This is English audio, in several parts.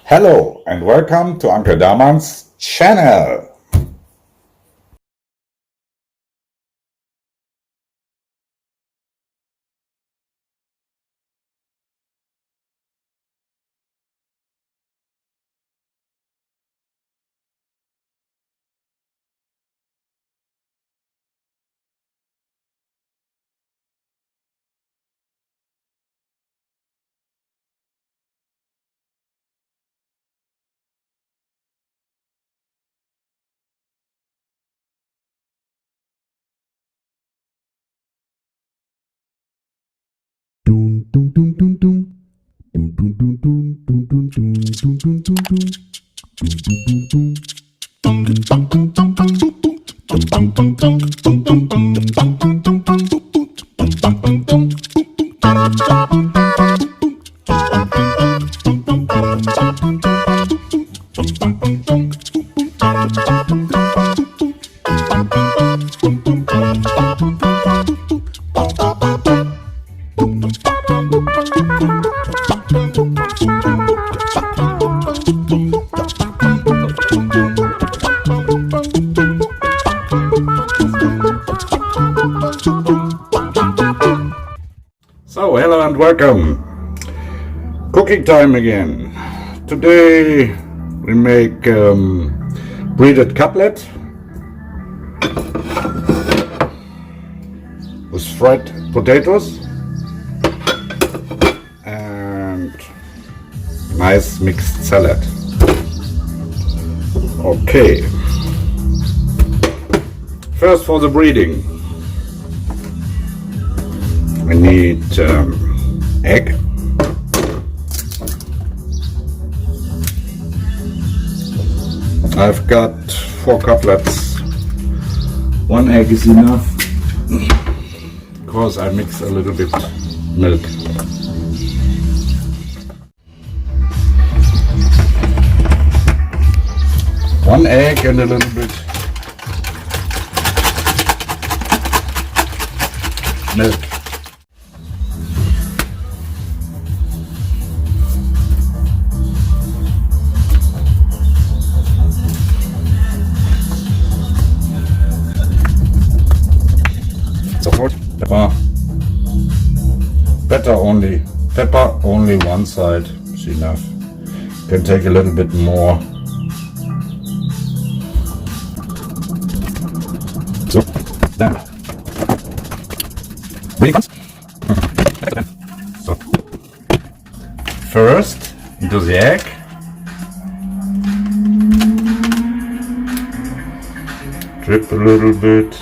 Hello and welcome to Uncle Darman's channel. So, hello and welcome. Cooking time again. Today we make breaded cutlet with fried potatoes and nice mixed salad. Okay. First, for the breading, we need egg, I've got 4 cutlets. 1 egg is enough because I mix a little bit milk. One egg and a little bit milk. Salt, pepper. Pepper only one side is enough. Can take a little bit more. So, then. Really comes. So, first into the egg. Drip a little bit.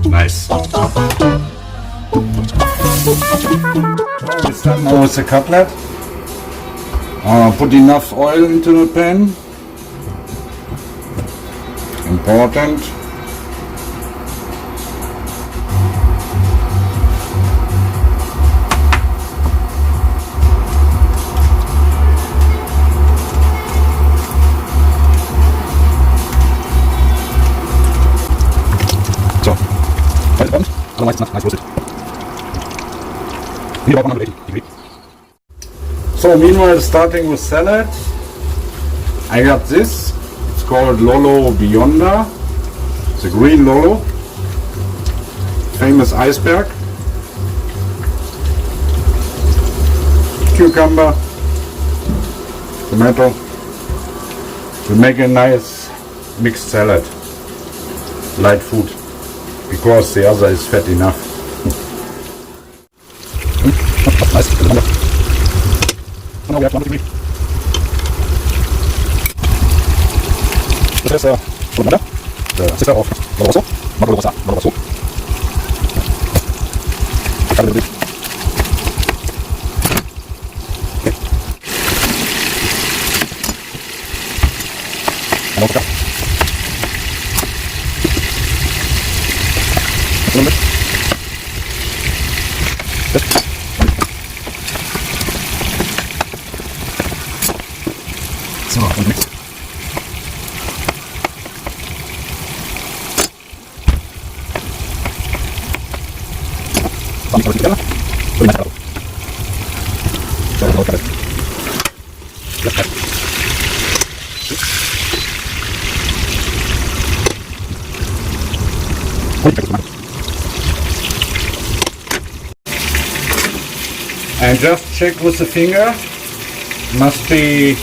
Nice. We start now with the cutlet. Put enough oil into the pan. Important. So, otherwise it's not nice roasted. Need about 180 degrees. So meanwhile, starting with salad, I got this. It's called Lolo Bionda. It's a green Lolo, famous iceberg. Cucumber, tomato. To make a nice mixed salad, light food, because the other is fat enough. Nice. Now we have 1 degree. This is mudah, the sister of Tante Rossa, Rossa. And just check with the finger. Must be,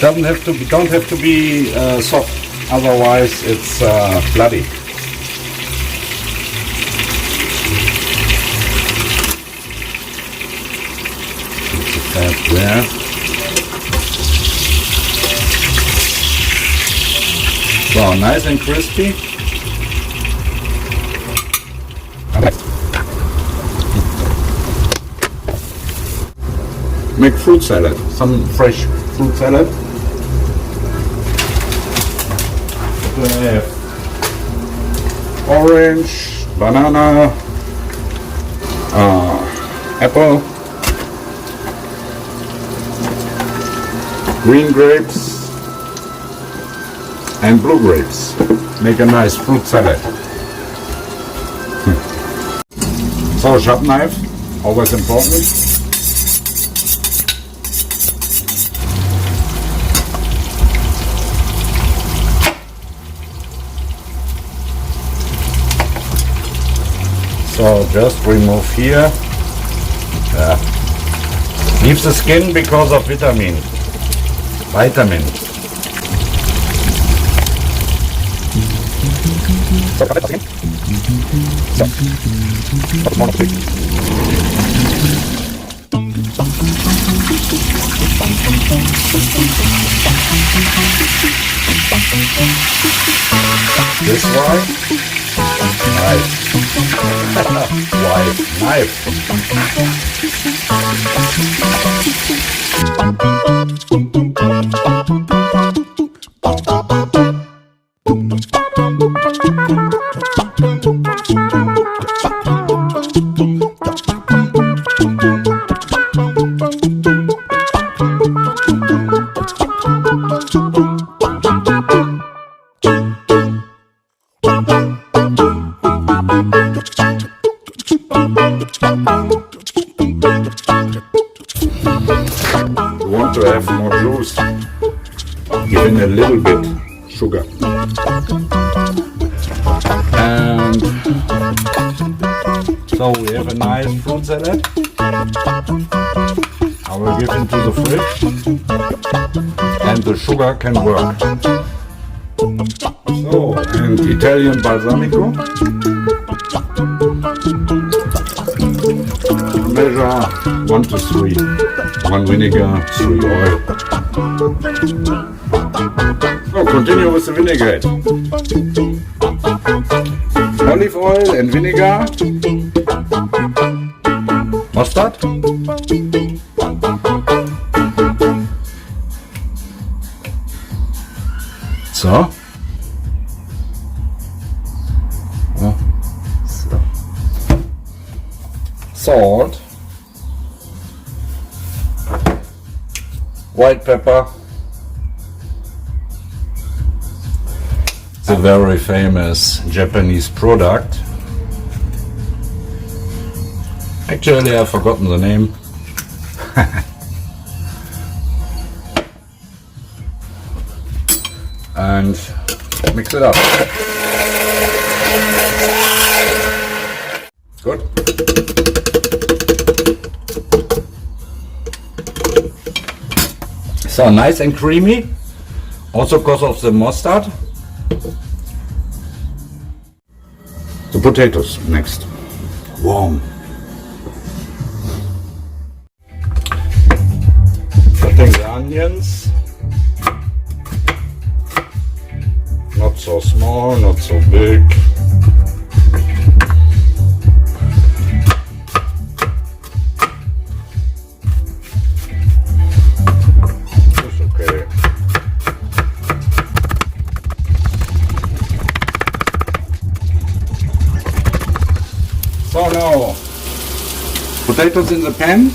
don't have to be soft. Otherwise, it's bloody. Keep the fat there. So nice and crispy. Make fruit salad, some fresh fruit salad. We have orange, banana, apple, green grapes, and blue grapes. Make a nice fruit salad. So, sharp knife, always important. So just remove here. Leave the skin because of vitamin. This one. Nice. White knife. You want to have more juice, give in a little bit sugar. And so we have a nice fruit salad. I will give into the fridge and the sugar can work. So, and Italian balsamico. Measure 1 to 3. 1 vinegar, 3 oil. So continue with the vinaigrette. Olive oil and vinegar. Mustard. So. Salt, white pepper, the very famous Japanese product. Actually, I've forgotten the name. And mix it up. Good. So nice and creamy, also because of the mustard. The potatoes next. Warm. Cutting the onions. Not so small, not so big. So now, potatoes in the pan.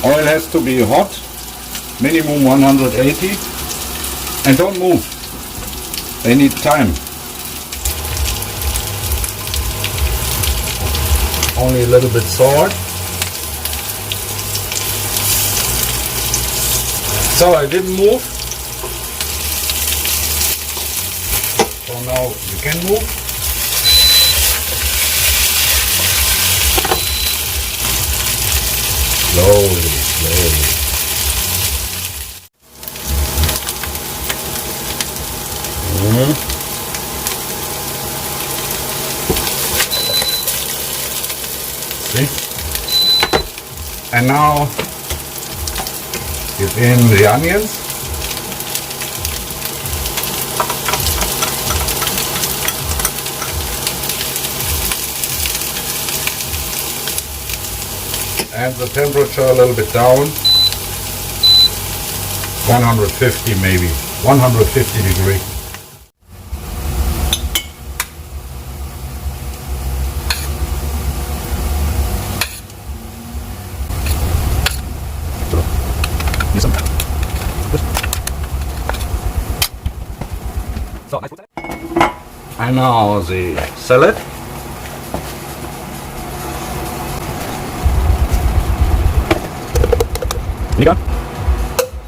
Oil has to be hot, minimum 180, and don't move. They need time. Only a little bit salt. So I didn't move. So now you can move. Slowly, slowly. See? And now give in the onions. And the temperature a little bit down. 150 maybe. 150 degree. And now the salad.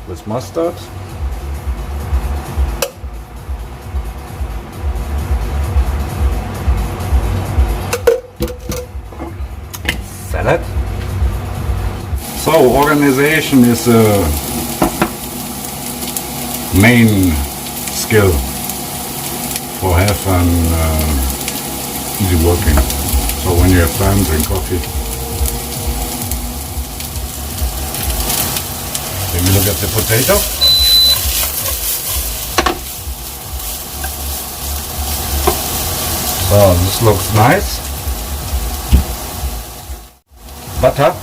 With mustard. Salad. So organization is a main skill for have an easy working. So when you have time, drink coffee. Then we look at the potato. So this looks nice. Butter.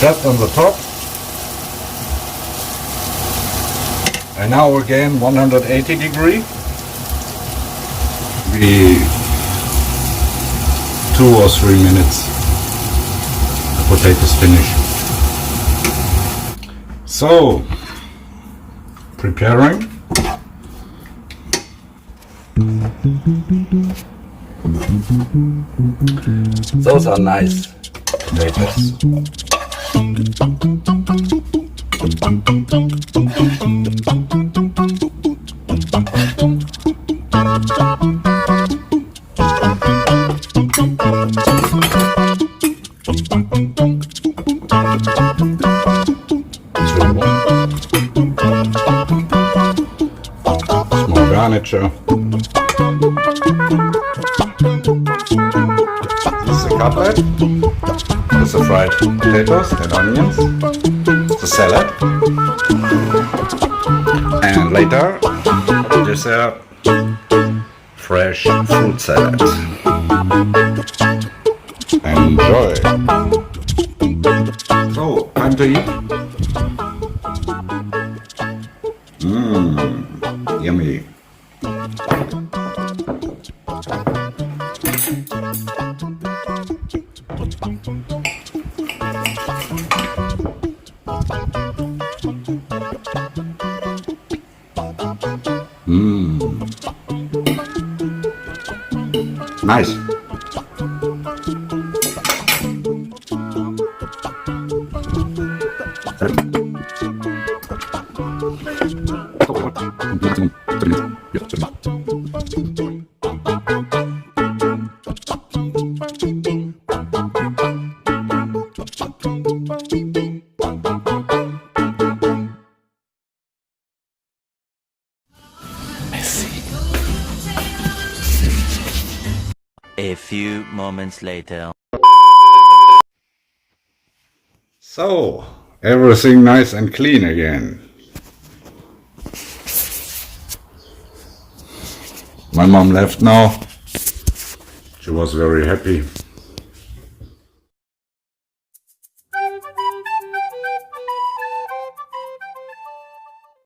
Just on the top. And now again 180 degree. We 2 or 3 minutes. The potatoes finish. So preparing. Those are nice potatoes. Small garniture. This is the cutlet. This is the fried potatoes and onions. The salad. And later, dessert, fresh fruit salad. Enjoy. So, time to eat. Yummy. Nice. A few moments later. So, everything nice and clean again. My mom left now. She was very happy.